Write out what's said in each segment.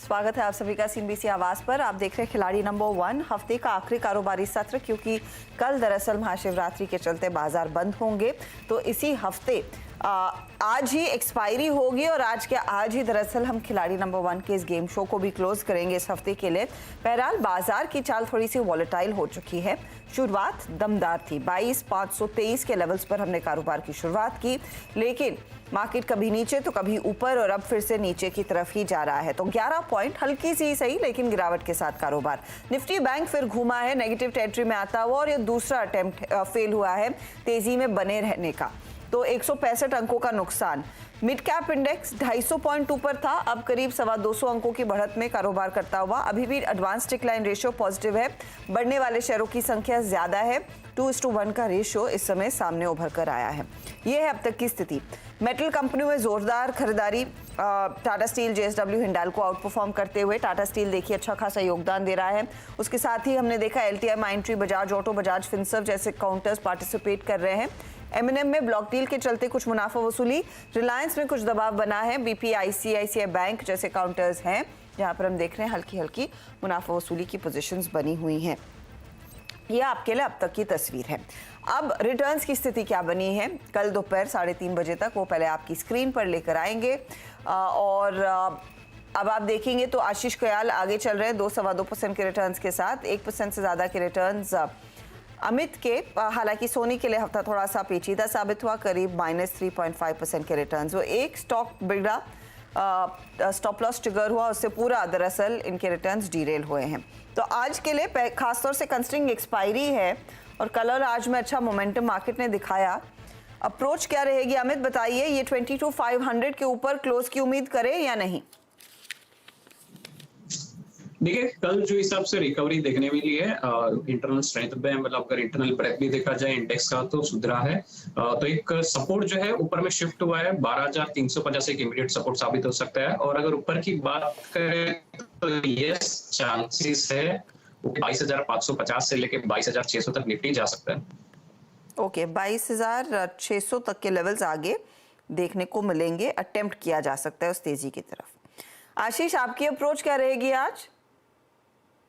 स्वागत है आप सभी का सीएनबीसी आवाज पर। आप देख रहे हैं खिलाड़ी नंबर 1, हफ्ते का आखिरी कारोबारी सत्र, क्योंकि कल दरअसल महाशिवरात्रि के चलते बाजार बंद होंगे। तो इसी हफ्ते आज ही एक्सपायरी होगी और आज ही दरअसल हम खिलाड़ी नंबर 1 के इस गेम शो को भी क्लोज करेंगे इस हफ्ते के लिए। बहरहाल बाजार की चाल थोड़ी सी वॉलेटाइल हो चुकी है। शुरुआत दमदार थी, 22,523 के लेवल्स पर हमने कारोबार की शुरुआत की, लेकिन मार्केट कभी नीचे तो कभी ऊपर और अब फिर से नीचे की तरफ ही जा रहा है। तो 11 पॉइंट हल्की सी सही लेकिन गिरावट के साथ कारोबार। निफ्टी बैंक फिर घूमा है नेगेटिव टेरिटरी में आता हुआ और ये दूसरा अटेम्प्ट फेल हुआ है तेजी में बने रहने का। तो 165 अंकों का नुकसान। मिड कैप इंडेक्स 250 पॉइंट ऊपर था, अब करीब 225 अंकों की बढ़त में कारोबार करता हुआ। अभी भी एडवांस डिक्लाइन रेशियो पॉजिटिव है, बढ़ने वाले शेयरों की संख्या ज्यादा है। 2:1 का रेशियो इस समय सामने उभर कर आया है। यह है अब तक की स्थिति। मेटल कंपनियों में जोरदार खरीदारी, Tata steel, JSW, Hindalco out perform करते हुए। टाटा स्टील देखिए अच्छा खासा योगदान दे रहा है। उसके साथ ही हमने देखा LTI, माइंट्री, Bajaj auto, Bajaj Finserv जैसे काउंटर्स पार्टिसिपेट कर रहे हैं। एमएनएम में ब्लॉक डील के चलते कुछ मुनाफा वसूली, रिलायंस में कुछ दबाव बना है। बीपी, आईसीआईसीआई बैंक जैसे काउंटर्स हैं जहां पर हम देख रहे हैं हल्की हल्की मुनाफा वसूली की पोजीशंस बनी हुई हैं। यह आपके लिए अब तक की तस्वीर है। अब रिटर्न्स की स्थिति क्या बनी है कल दोपहर 3:30 बजे तक, वो पहले आपकी स्क्रीन पर लेकर आएंगे। और अब आप देखेंगे तो आशीष कयाल आगे चल रहे हैं 2-2.25% के रिटर्न्स के साथ। 1% से ज़्यादा के रिटर्न्स अमित के। हालांकि सोनी के लिए हफ्ता थोड़ा सा पेचीदा साबित हुआ, करीब -3.5% के रिटर्न्स। वो एक स्टॉक बिगड़ा, स्टॉप लॉस ट्रिगर हुआ, उससे पूरा दरअसल इनके रिटर्न्स डीरेल हुए हैं। तो आज के लिए खासतौर से कंस्ट्रिंग एक्सपायरी है और कल और आज में अच्छा मोमेंटम मार्केट ने दिखाया। अप्रोच क्या रहेगी अमित बताइए, ये 22,500 के ऊपर क्लोज की उम्मीद करें या नहीं? देखिए, कल जो हिसाब से रिकवरी देखने मिली है, इंटरनल स्ट्रेंथ पे, मतलब अगर इंटरनल ब्रेथ भी देखा जाए इंडेक्स का तो सुधरा है। तो एक सपोर्ट जो है ऊपर में शिफ्ट हुआ है, 12,350 एक इमीडिएट सपोर्ट साबित हो सकता है। और अगर ऊपर की बात करें तो यस चांसेस है 22,550 से लेके 22,600 तक निफ्टी जा सकता है। ओके, 22,600 तक के लेवल्स आगे देखने को मिलेंगे, अटेम्प्ट किया जा सकता है उस तेजी की तरफ। आशीष, आपकी अप्रोच क्या रहेगी आज?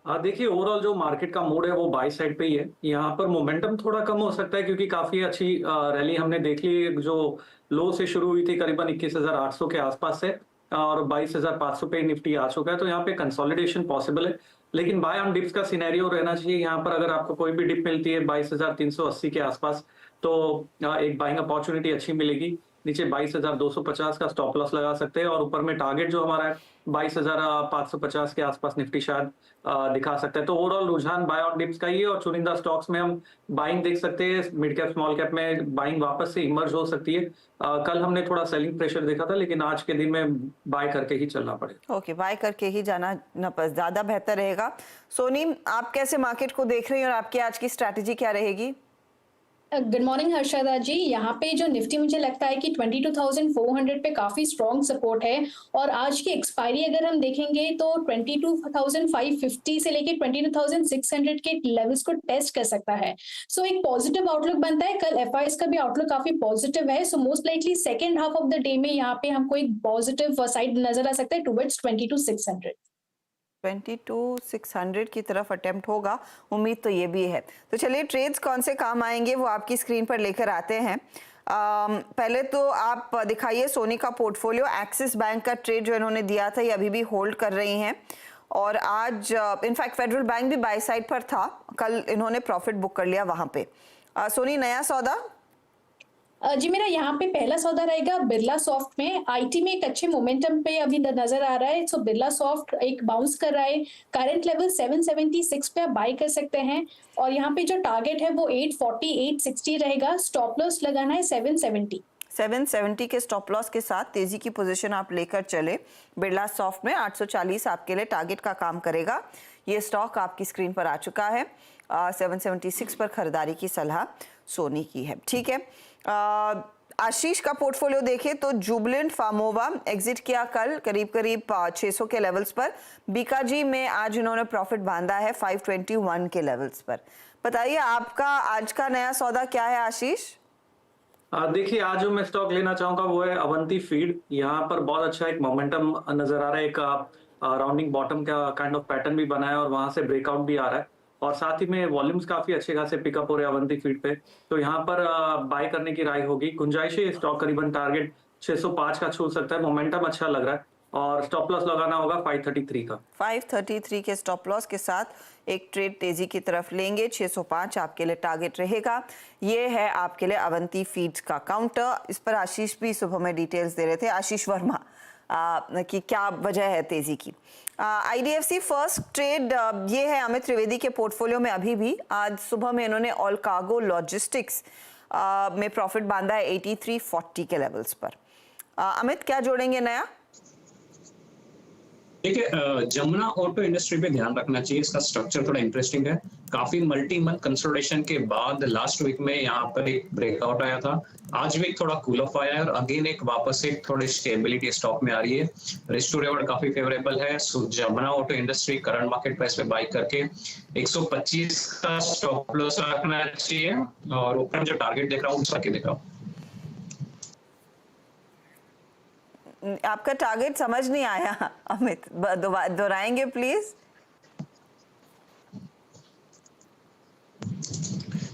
देखिए, ओवरऑल जो मार्केट का मूड है वो बाय साइड पे ही है। यहाँ पर मोमेंटम थोड़ा कम हो सकता है क्योंकि काफी अच्छी रैली हमने देख ली, जो लो से शुरू हुई थी करीबन 21,800 के आसपास से, और 22,500 पे निफ्टी आ चुका है। तो यहाँ पे कंसोलिडेशन पॉसिबल है, लेकिन बाय ऑन डिप्स का सिनेरियो रहना चाहिए। यहाँ पर अगर आपको कोई भी डिप मिलती है 22,380 के आसपास तो एक बाइंग अपॉर्चुनिटी अच्छी मिलेगी। नीचे 22,250 का स्टॉप लॉस लगा सकते हैं और ऊपर में टारगेट जो हमारा है 22,550 के आसपास निफ्टी शायद दिखा सकता है। तो ओवरऑल रुझान बाय ऑन डिप्स का ही है और चुनिंदा स्टॉक्स में हम बाइंग देख सकते हैं। मिड कैप, स्मॉल कैप में बाइंग वापस से इमर्ज हो सकती है। कल हमने थोड़ा सेलिंग प्रेशर देखा था, लेकिन आज के दिन में बाय करके ही चलना पड़ेगा। ओके, बाय करके ही जाना ज्यादा बेहतर रहेगा। सोनी, आप कैसे मार्केट को देख रही हैं और आपकी आज की स्ट्रैटेजी क्या रहेगी? गुड मॉर्निंग हर्षदा जी। यहाँ पे जो निफ्टी मुझे लगता है कि 22,400 पे काफी स्ट्रॉन्ग सपोर्ट है और आज की एक्सपायरी अगर हम देखेंगे तो 22,550 से लेके 22,600 के लेवल्स को टेस्ट कर सकता है। सो एक पॉजिटिव आउटलुक बनता है। कल एफआईएस का भी आउटलुक काफी पॉजिटिव है। So most likely second half of the day में यहाँ पे हमको एक पॉजिटिव साइड नजर आ सकता है टुवर्ड्स 22,600। 22,600 की तरफ अटेम्प्ट होगा, उम्मीद तो ये भी है। तो चलिए, ट्रेड्स कौन से काम आएंगे वो आपकी स्क्रीन पर लेकर आते हैं। पहले तो आप दिखाइए सोनी का पोर्टफोलियो। एक्सिस बैंक का ट्रेड जो इन्होंने दिया था ये अभी भी होल्ड कर रही हैं और आज इनफैक्ट फेडरल बैंक भी बाय साइड पर था, कल इन्होंने प्रॉफिट बुक कर लिया वहां पे। सोनी, नया सौदा? जी, मेरा यहाँ पे पहला सौदा रहेगा बिरला सॉफ्ट में। आईटी में एक अच्छे मोमेंटम पे अभी नजर आ रहा है। सो बिरला सॉफ्ट एक बाउंस कर रहा है। करंट लेवल 776 पे आप बाय कर सकते हैं और यहाँ पे जो टारगेट है वो 840, 860 रहेगा। स्टॉप लॉस लगाना है 770 के स्टॉप लॉस के साथ तेजी की पोजीशन आप लेकर चले। बिरला सॉफ्ट में 840 आपके लिए टारगेट का काम करेगा। ये स्टॉक आपकी स्क्रीन पर आ चुका है। 776 पर खरीदारी की सलाह सोनी की है। ठीक है, आशीष का पोर्टफोलियो देखें तो जुबिलेंट फार्मोवा एग्जिट किया कल करीब 600 के लेवल्स पर। बीकाजी में आज इन्होंने प्रॉफिट बांधा है 521 के लेवल्स पर। बताइए आपका आज का नया सौदा क्या है आशीष? देखिए, आज जो मैं स्टॉक लेना चाहूंगा वो है अवंती फीड। यहाँ पर बहुत अच्छा एक मोमेंटम नजर आ रहा है। एक राउंडिंग बॉटम का काइंड ऑफ पैटर्न भी बना है और वहां से ब्रेकआउट भी आ रहा है और साथ ही में वॉल्यूम्स काफी अच्छे खासे पिकअप हो रहे हैं अवंती फीड पे, तो यहाँ पर बाय करने की राय होगी। गुंजाइश है, स्टॉक करीबन टारगेट 605 का छू सकता है, मोमेंटम अच्छा लग रहा है और स्टॉप लॉस लगाना होगा 533 का। 533 के स्टॉप लॉस के साथ एक ट्रेड तेजी की तरफ लेंगे। 605 आपके लिए टारगेट रहेगा। ये है आपके लिए अवंती फीड्स का काउंटर। इस पर आशीष भी सुबह में डिटेल्स दे रहे थे, आशीष वर्मा, कि क्या वजह है तेजी की। आईडीएफसी फर्स्ट ट्रेड ये है अमित त्रिवेदी के पोर्टफोलियो में। अभी भी आज सुबह में इन्होंने ऑल कार्गो लॉजिस्टिक्स में प्रॉफिट बांधा है 8340 के लेवल्स पर। अमित, क्या जोड़ेंगे नया? देखिए, जमुना ऑटो इंडस्ट्री पे ध्यान रखना चाहिए। इसका स्ट्रक्चर थोड़ा इंटरेस्टिंग है। काफी मल्टी मंथ कंसोलिडेशन के बाद लास्ट वीक में यहाँ पर एक ब्रेकआउट आया था। आज भी थोड़ा कूल ऑफ आया है और अगेन एक वापस से थोड़ी स्टेबिलिटी स्टॉक में आ रही है। रिस्क टू रिवॉर्ड काफी फेवरेबल है। So Jamuna auto industry current market price पे बाई करके 125 का स्टॉप लॉस रखना चाहिए और ऊपर जो टारगेट देख रहा हूँ उसका देख रहा हूँ। आपका टारगेट समझ नहीं आया अमित, दोहराएंगे प्लीज।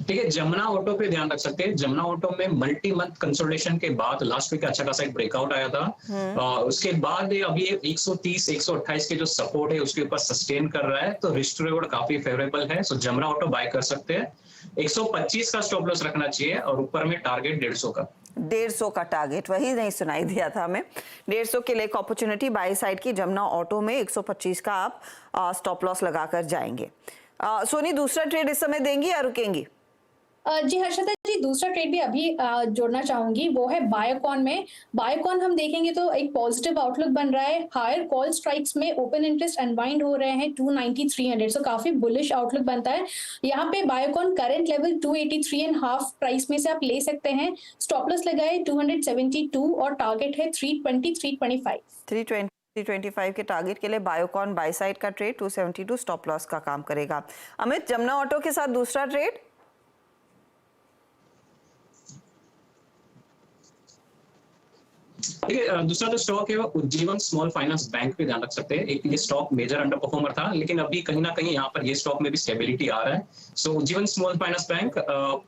ठीक है, जमुना ऑटो पे ध्यान रख सकते हैं। जमुना ऑटो में मल्टी मंथ कंसोलिडेशन के बाद लास्ट वीक अच्छा खासा एक ब्रेकआउट आया था। उसके बाद अभी 130 128 के जो सपोर्ट है उसके ऊपर सस्टेन कर रहा है, तो रिस्क टू रिवॉर्ड काफी फेवरेबल है। सो जमुना ऑटो बाय कर सकते हैं। 125 का स्टॉप लॉस रखना चाहिए और ऊपर में टारगेट 150 का। 150 का टारगेट, वही नहीं सुनाई दिया था हमें। 150 के लिए एक अपॉर्चुनिटी बाय साइड की जमुना ऑटो में। 125 का आप स्टॉप लॉस लगाकर जाएंगे। सोनी, दूसरा ट्रेड इस समय देंगी या रुकेंगी? जी हर्षदा जी, दूसरा ट्रेड भी अभी जोड़ना चाहूंगी, वो है बायोकॉन में। बायोकॉन हम देखेंगे तो एक पॉजिटिव आउटलुक बन रहा है। हायर कॉल स्ट्राइक्स में ओपन इंटरेस्ट अनवाइंड हो रहे हैं 290 300, सो काफी बुलिश आउटलुक बनता है। यहाँ पे बायोकॉन करंट लेवल 283.5 प्राइस में से आप ले सकते हैं। स्टॉप लॉस लगाए 272 और टारगेट है 320 325। 325 के टारगेट के लिए बायोकॉन बाय साइड का ट्रेड 272 स्टॉप लॉस का काम करेगा। अमित, जमुना ऑटो के साथ दूसरा ट्रेड? देखिए, दूसरा जो स्टॉक है वो उज्जीवन स्मॉल फाइनेंस बैंक पे ध्यान रख सकते हैं। एक ये स्टॉक मेजर अंडर परफॉर्मर था, लेकिन अभी कहीं ना कहीं यहाँ पर ये स्टॉक में भी स्टेबिलिटी आ रहा है। सो उज्जीवन स्मॉल फाइनेंस बैंक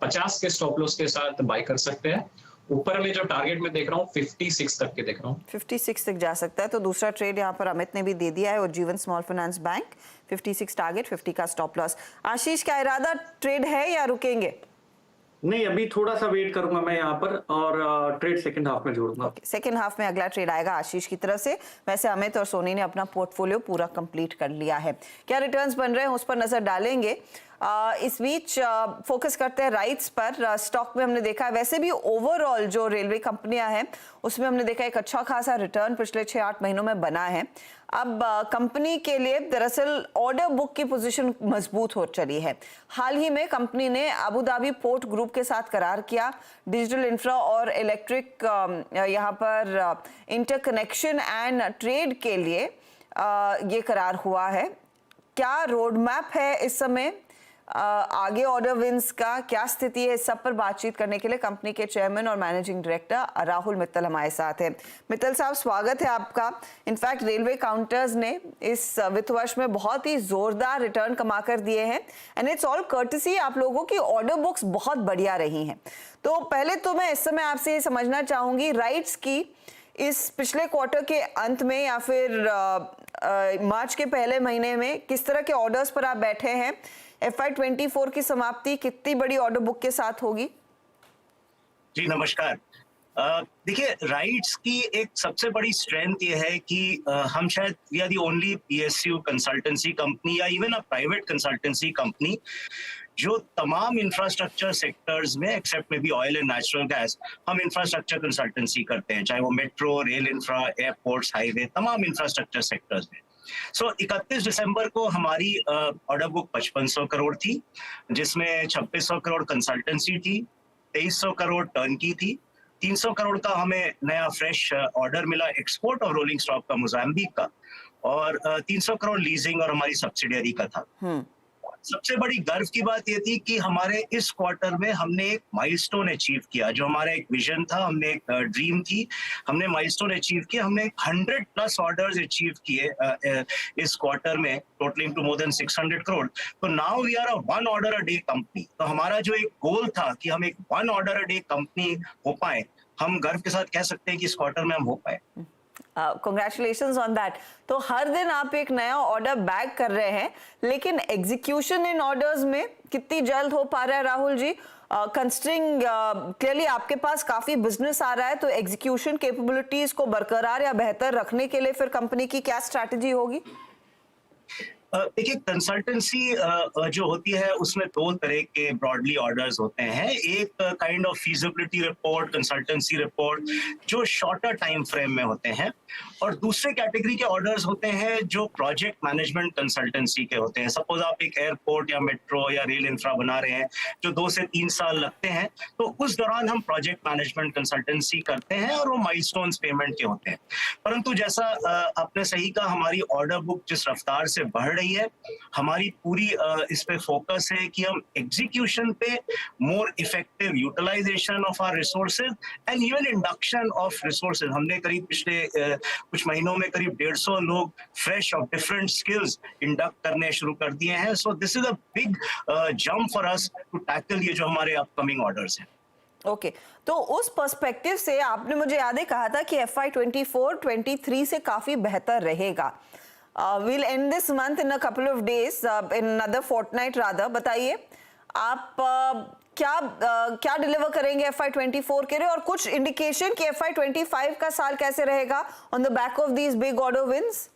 50 के स्टॉप लॉस के साथ बाय कर सकते हैं। ऊपर में जो टारगेट में देख रहा हूँ 56 तक के देख रहा हूँ। 56 तक जा सकता है। तो दूसरा ट्रेड यहाँ पर अमित ने भी दे दिया है, Ujjivan small finance bank 56 target, 50 का स्टॉप लॉस। आशीष, क्या इरादा ट्रेड है या रुकेंगे? नहीं, अभी थोड़ा सा वेट करूंगा मैं यहाँ पर और ट्रेड सेकंड हाफ में जोड़ूंगा। सेकंड हाफ में अगला ट्रेड आएगा आशीष की तरफ से। वैसे अमित और सोनी ने अपना पोर्टफोलियो पूरा कंप्लीट कर लिया है। क्या रिटर्न्स बन रहे हैं उस पर नजर डालेंगे। इस बीच फोकस करते हैं राइट्स पर। स्टॉक में हमने देखा है, वैसे भी ओवरऑल जो रेलवे कंपनियां हैं उसमें हमने देखा एक अच्छा खासा रिटर्न पिछले 6-8 महीनों में बना है। अब कंपनी के लिए दरअसल ऑर्डर बुक की पोजीशन मजबूत हो चली है। हाल ही में कंपनी ने अबू धाबी पोर्ट ग्रुप के साथ करार किया। डिजिटल इंफ्रा और इलेक्ट्रिक यहाँ पर इंटरकनेक्शन एंड ट्रेड के लिए ये करार हुआ है। क्या रोड मैप है इस समय, आगे ऑर्डर विंस का क्या स्थिति है, इस सब पर बातचीत करने के लिए कंपनी के चेयरमैन और मैनेजिंग डायरेक्टर राहुल मित्तल हमारे साथ हैं। मित्तल साहब, स्वागत है आपका। इनफैक्ट रेलवे काउंटर्स ने इस वित्त वर्ष में बहुत ही जोरदार रिटर्न कमा कर दिए हैं एंड इट्स ऑल कर्टसी आप लोगों की ऑर्डर बुक्स बहुत बढ़िया रही हैं। तो पहले तो मैं इस समय आपसे ये समझना चाहूंगी, राइट्स की इस पिछले क्वार्टर के अंत में या फिर मार्च के पहले महीने में किस तरह के ऑर्डर्स पर आप बैठे हैं? FY24 की समाप्ति कितनी बड़ी ऑर्डर बुक के साथ होगी? जी नमस्कार। देखिए, राइट्स की एक सबसे बड़ी स्ट्रेंथ ये है कि हम शायद we are the only PSU consultancy company या even a private consultancy company जो तमाम इंफ्रास्ट्रक्चर सेक्टर्स में एक्सेप्ट में भी ऑयल एंड नेचुरल गैस हम इंफ्रास्ट्रक्चर कंसल्टेंसी करते हैं, चाहे वो metro, rail infra, airports, highway, तमाम इंफ्रास्ट्रक्चर सेक्टर्स में। 31 दिसंबर को हमारी ऑर्डर बुक 5500 करोड़ थी, जिसमें 2600 करोड़ कंसल्टेंसी थी, 2300 करोड़ टर्न की थी, 300 करोड़ का हमें नया फ्रेश ऑर्डर मिला एक्सपोर्ट और रोलिंग स्टॉक का मोजाम्बिक का, और 300 करोड़ लीजिंग और हमारी सब्सिडियरी का था। सबसे बड़ी गर्व की बात ये थी कि हमारे इस क्वार्टर में हमने एक माइलस्टोन अचीव किया, जो हमारा एक विजन था, हमने एक ड्रीम थी, हमने माइलस्टोन अचीव किया। हमने 100+ ऑर्डर्स अचीव किए इस क्वार्टर में, totalling to more than 600 crore. तो now we are a 1 order a day company. तो हमारा जो एक गोल था कि हम एक 1 ऑर्डर अ डे कंपनी हो पाए, हम गर्व के साथ कह सकते हैं कि इस क्वार्टर में हम हो पाए। Congratulations on that. तो हर दिन आप एक नया ऑर्डर बैग कर रहे हैं, लेकिन एग्जीक्यूशन इन ऑर्डर्स में कितनी जल्द हो पा रहा है राहुल जी? कंसिडरिंग क्लियरली आपके पास काफी बिजनेस आ रहा है, तो एग्जीक्यूशन कैपेबिलिटीज को बरकरार या बेहतर रखने के लिए फिर कंपनी की क्या स्ट्रैटेजी होगी? देखिए, कंसल्टेंसी जो होती है उसमें 2 तरह के ब्रॉडली ऑर्डर्स होते हैं। एक kind of feasibility report, consultancy report, जो शॉर्टर टाइम फ्रेम में होते हैं, और दूसरे कैटेगरी के ऑर्डर्स होते हैं जो प्रोजेक्ट मैनेजमेंट कंसल्टेंसी के होते हैं। सपोज आप एक एयरपोर्ट या मेट्रो या रेल इंफ्रा बना रहे हैं जो 2 से 3 साल लगते हैं, तो उस दौरान हम प्रोजेक्ट मैनेजमेंट कंसल्टेंसी करते हैं और वो माइलस्टोन्स पेमेंट के होते हैं। परंतु जैसा आपने सही कहा, हमारी ऑर्डर बुक जिस रफ्तार से बढ़ रही है, हमारी पूरी इस पे फोकस है कि हम एग्जीक्यूशन पे more effective utilisation of our resources and even induction of resources. हमने करीब पिछले कुछ महीनों में करीब 150 लोग fresh of different skills induct करने शुरू कर दिए हैं। So this is a big jump for us to tackle ये जो हमारे अपकमिंग ऑर्डर्स हैं। ओके, तो उस पर्सपेक्टिव से आपने मुझे याद है कहा था कि FY 24-23 से काफी बेहतर रहेगा। We'll end this month in a couple of days, in another fortnight rather. बताइए आप क्या डिलीवर करेंगे FY 24 के लिए, और कुछ इंडिकेशन कि FY 25 का साल कैसे रहेगा on the back of these big order wins?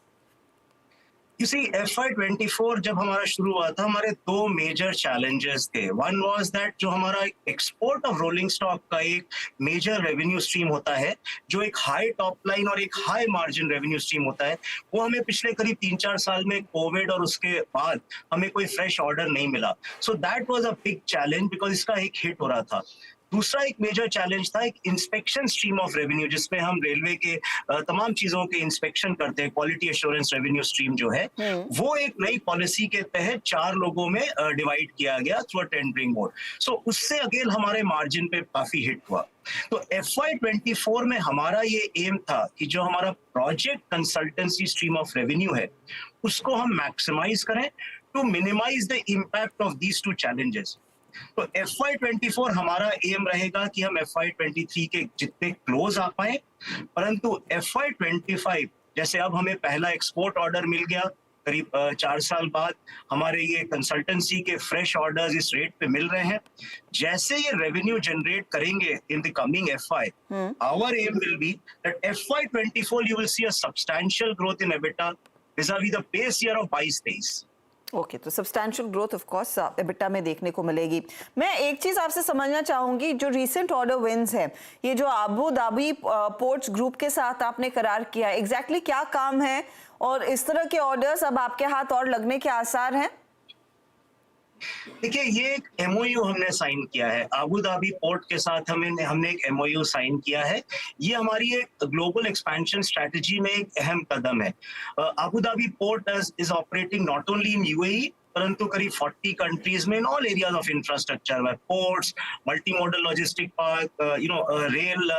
इसी FY 24 जब हमारा शुरू हुआ था, हमारे 2 मेजर चैलेंजेस थे। वन वाज दैट जो हमारा एक्सपोर्ट ऑफ रोलिंग स्टॉक का एक मेजर रेवेन्यू स्ट्रीम होता है, जो एक हाई टॉप लाइन और एक हाई मार्जिन रेवेन्यू स्ट्रीम होता है, वो हमें पिछले करीब 3-4 साल में कोविड और उसके बाद हमें कोई फ्रेश ऑर्डर नहीं मिला। So that was a big challenge because इसका एक हिट हो रहा था। दूसरा एक मेजर चैलेंज था एक इंस्पेक्शन स्ट्रीम ऑफ रेवेन्यू, जिसमें हम रेलवे के तमाम चीजों के इंस्पेक्शन करते हैं। क्वालिटी एश्योरेंस रेवेन्यू स्ट्रीम जो है, वो एक नई पॉलिसी के तहत 4 लोगों में डिवाइड किया गया थ्रू अ टेंडरिंग मोड। सो उससे अगेन हमारे मार्जिन पे काफी हिट हुआ। तो FY 24 में हमारा ये एम था कि जो हमारा project consultancy stream of revenue है, उसको हम मैक्सिमाइज करें to minimise the impact of these 2 challenges. तो FY 24 हमारा एम रहेगा कि हम FY 23 के जितने क्लोज आ पाए, परंतु FY 25 जैसे अब हमें पहला एक्सपोर्ट ऑर्डर मिल गया करीब 4 साल बाद, हमारे ये कंसल्टेंसी के फ्रेश ऑर्डर्स इस रेट पे मिल रहे हैं। जैसे ये रेवेन्यू जनरेट करेंगे in the coming FY, our aim will be that FY 24 you will see a substantial growth in EBITDA vis-a-vis the base year of 22-23। Okay, तो substantial growth of course EBITDA में देखने को मिलेगी। मैं एक चीज आपसे समझना चाहूंगी, जो रीसेंट ऑर्डर विंस है, ये जो अबू धाबी पोर्ट्स ग्रुप के साथ आपने करार किया, एग्जैक्टली क्या काम है, और इस तरह के ऑर्डर्स अब आपके हाथ और लगने के आसार हैं? देखिए, ये एक MOU हमने साइन किया है अबू धाबी पोर्ट के साथ। हमने एक MOU साइन किया है। ये हमारी एक ग्लोबल एक्सपेंशन स्ट्रेटजी में एक अहम कदम है। Abu Dhabi port is operating not only in UAE, परंतु करीब 40 कंट्रीज में in all areas of infrastructure, ports, multi modal logistic park, rail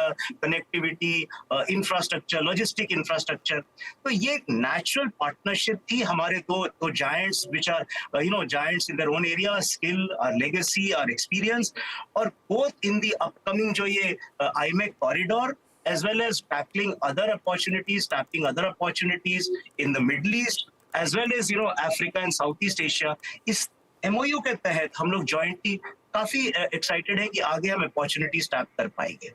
connectivity infrastructure, logistic infrastructure. तो ये एक नेचुरल पार्टनरशिप थी हमारे दो giants which are giants in their own area, skill, our legacy, our experience, और both in the upcoming जो ये IMEC corridor as well as tackling other opportunities in the Middle East, as well as Africa and Southeast Asia। इस MOU के तहत हम लोग jointly काफी excited हैं कि आगे हम अपॉर्चुनिटीज टैप कर पाएंगे।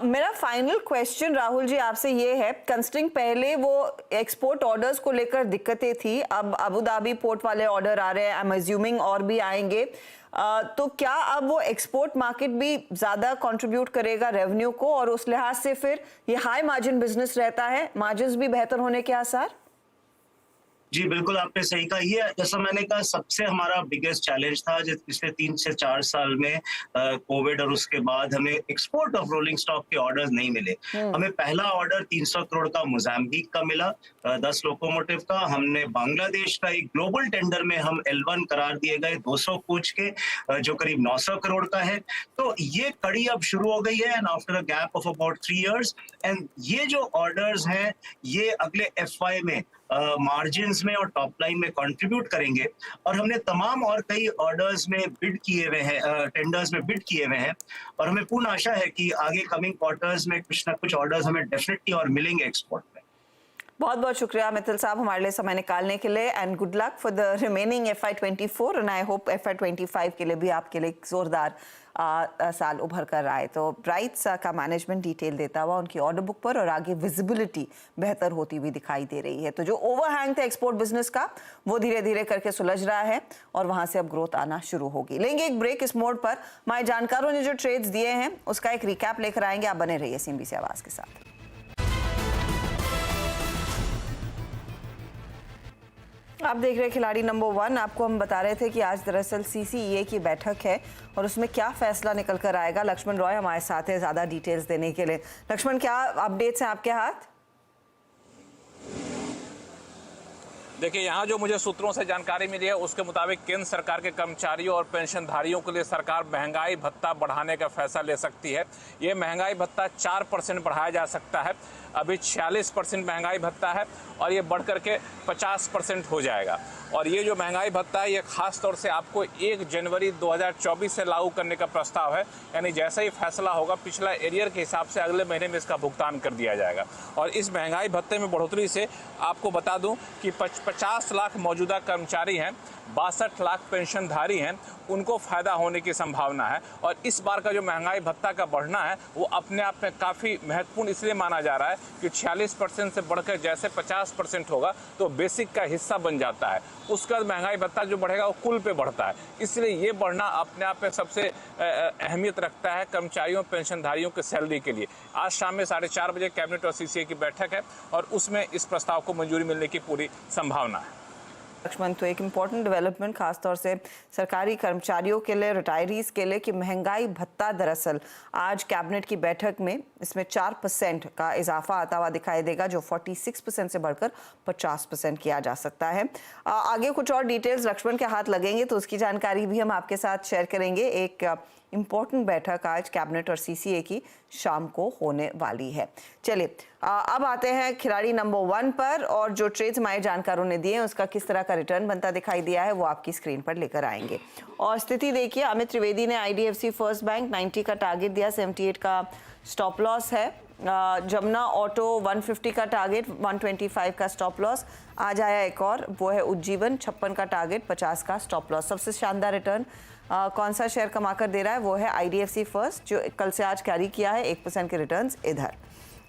मेरा फाइनल क्वेश्चन राहुल जी आपसे ये है, कंसिडरिंग पहले वो एक्सपोर्ट ऑर्डर्स को लेकर दिक्कतें थी, अब अबू धाबी पोर्ट वाले ऑर्डर आ रहे हैं, आई एम अज्यूमिंग और भी आएंगे, तो क्या अब वो एक्सपोर्ट मार्केट भी ज्यादा कंट्रीब्यूट करेगा रेवेन्यू को, और उस लिहाज से फिर ये हाई मार्जिन बिजनेस रहता है, मार्जिन्स भी बेहतर होने के आसार? जी बिल्कुल, आपने सही कहा। ये जैसा मैंने कहा, सबसे हमारा बिगेस्ट चैलेंज था जो पिछले 3 से 4 साल में कोविड और उसके बाद हमें एक्सपोर्ट ऑफ रोलिंग स्टॉक के ऑर्डर्स नहीं मिले। हमें पहला ऑर्डर 300 करोड़ का मोजाम्बिक का मिला, 10 लोकोमोटिव का। हमने बांग्लादेश का एक ग्लोबल टेंडर में हम L1 करार दिए गए 200 कोच के, जो करीब 900 करोड़ का है। तो ये कड़ी अब शुरू हो गई है and after a gap of about 3 years, and ये जो ऑर्डर्स हैं ये अगले FY में मार्जिन्स में और टॉप लाइन में कंट्रीब्यूट करेंगे। और हमने तमाम और कई ऑर्डर्स में बिड किए हुए हैं, टेंडर्स में बिड किए हुए हैं, और हमें पूर्ण आशा है कि आगे कमिंग क्वार्टर्स में कुछ ना कुछ ऑर्डर्स हमें डेफिनेटली और मिलेंगे एक्सपोर्ट में। बहुत बहुत शुक्रिया मित्तल साहब हमारे लिए समय निकालने के लिए, and good luck for the remaining FY24 and I hope FY25 के लिए भी आपके लिए एक जोरदार साल उभर कर आए। तो राइट्स का मैनेजमेंट डिटेल देता हुआ उनकी ऑर्डर बुक पर और आगे विजिबिलिटी बेहतर होती हुई दिखाई दे रही है। तो जो ओवरहैंग था एक्सपोर्ट बिजनेस का वो धीरे धीरे करके सुलझ रहा है और वहां से अब ग्रोथ आना शुरू होगी। लेंगे एक ब्रेक। इस मोड पर हमारे जानकारों ने जो ट्रेड्स दिए हैं उसका एक रिकैप लेकर आएंगे। आप बने रहिए CNBC आवाज के साथ। आप देख रहे हैं खिलाड़ी नंबर 1। आपको हम बता रहे थे कि आज दरअसल CCEA की बैठक है और उसमें क्या फैसला निकल कर आएगा। लक्ष्मण रॉय हमारे साथ है ज़्यादा डिटेल्स देने के लिए। लक्ष्मण, क्या अपडेट्स हैं आपके हाथ? देखिए, यहाँ जो मुझे सूत्रों से जानकारी मिली है उसके मुताबिक केंद्र सरकार के कर्मचारियों और पेंशनधारियों के लिए सरकार महंगाई भत्ता बढ़ाने का फैसला ले सकती है। ये महंगाई भत्ता 4% बढ़ाया जा सकता है। अभी 46% महंगाई भत्ता है और ये बढ़ करके 50% हो जाएगा। और ये जो महंगाई भत्ता है ये खास तौर से आपको 1 जनवरी 2024 से लागू करने का प्रस्ताव है। यानी जैसा ही फैसला होगा पिछला एरियर के हिसाब से अगले महीने में इसका भुगतान कर दिया जाएगा। और इस महंगाई भत्ते में बढ़ोतरी से आपको बता दूं कि 50 लाख मौजूदा कर्मचारी हैं, 62 लाख पेंशनधारी हैं, उनको फ़ायदा होने की संभावना है। और इस बार का जो महंगाई भत्ता का बढ़ना है वो अपने आप में काफ़ी महत्वपूर्ण इसलिए माना जा रहा है कि 46% से बढ़कर जैसे 50% होगा तो बेसिक का हिस्सा बन जाता है। उसका महंगाई भत्ता जो बढ़ेगा वो कुल पे बढ़ता है, इसलिए ये बढ़ना अपने आप में सबसे अहमियत रखता है कर्मचारियों पेंशनधारियों के सैलरी के लिए। आज शाम में 4:30 बजे कैबिनेट और CCA की बैठक है और उसमें इस प्रस्ताव को मंजूरी मिलने की पूरी संभावना है। लक्ष्मण, तो एक इम्पॉर्टेंट डेवलपमेंट खासतौर से सरकारी कर्मचारियों के लिए, रिटायरीज के लिए कि महंगाई भत्ता दरअसल आज कैबिनेट की बैठक में इसमें 4% का इजाफा आता हुआ दिखाई देगा, जो 46% से बढ़कर 50% किया जा सकता है। आगे कुछ और डिटेल्स लक्ष्मण के हाथ लगेंगे तो उसकी जानकारी भी हम आपके साथ शेयर करेंगे। एक इम्पॉर्टेंट बैठक आज कैबिनेट और CCA की शाम को होने वाली है। चलिए अब आते हैं खिलाड़ी नंबर 1 पर, और जो ट्रेड्स हमारे जानकारों ने दिए हैं उसका किस तरह का रिटर्न बनता दिखाई दिया है वो आपकी स्क्रीन पर लेकर आएंगे। और स्थिति देखिए, अमित त्रिवेदी ने IDFC फर्स्ट बैंक 90 का टारगेट दिया, 78 का स्टॉप लॉस है। जमुना ऑटो 150 का टारगेट, 125 का स्टॉप लॉस। आज आया एक और, वो है उज्जीवन 56 का टारगेट, 50 का स्टॉप लॉस। सबसे शानदार रिटर्न कौन सा शेयर कमा कर दे रहा है वो है IDFC फर्स्ट, जो कल से आज कैरी किया है 1% के रिटर्न्स इधर।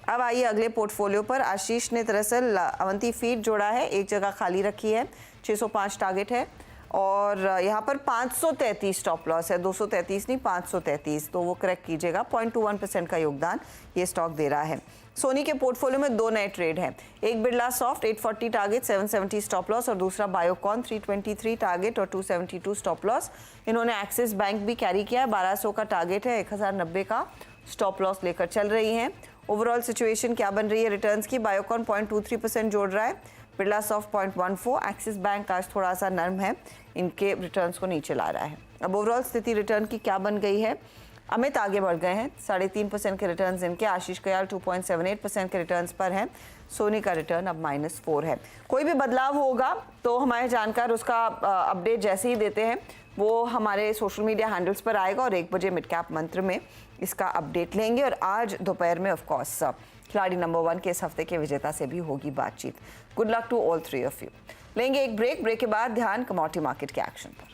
अब आइए अगले पोर्टफोलियो पर। आशीष ने दरअसल अवंती फीड जोड़ा है, एक जगह खाली रखी है, 605 टारगेट है और यहाँ पर 533 स्टॉप लॉस है, 233 नहीं 533, तो वो करेक्ट कीजिएगा। 0.21% का योगदान ये स्टॉक दे रहा है। सोनी के पोर्टफोलियो में 2 नए ट्रेड हैं, एक Birla soft 840 target 770 stop loss और दूसरा बायोकॉन 323 टारगेट और 272 स्टॉप लॉस। इन्होंने एक्सिस बैंक भी कैरी किया है, 1200 का टारगेट है, 1090 का स्टॉप लॉस लेकर चल रही हैं। ओवरऑल सिचुएशन क्या बन रही है रिटर्न्स की? बायोकॉन 0.23% जोड़ रहा है, बिरला सॉफ्ट 0.14, एक्सिस बैंक आज थोड़ा सा नर्म है, इनके रिटर्न्स को नीचे ला रहा है। अब ओवरऑल स्थिति रिटर्न की क्या बन गई है? अमित आगे बढ़ गए हैं, 3.5% के रिटर्न्स इनके, आशीष कयाल 2.78% के रिटर्न्स पर हैं, सोनी का रिटर्न अब -4 है। कोई भी बदलाव होगा तो हमारे जानकार उसका अपडेट जैसे ही देते हैं वो हमारे सोशल मीडिया हैंडल्स पर आएगा और 1 बजे मिड कैप मंत्र में इसका अपडेट लेंगे। और आज दोपहर में ऑफ कोर्स खिलाड़ी नंबर 1 के इस हफ्ते के विजेता से भी होगी बातचीत। Good luck to all 3 of you. लेंगे एक ब्रेक के बाद ध्यान कमोडिटी मार्केट के एक्शन पर।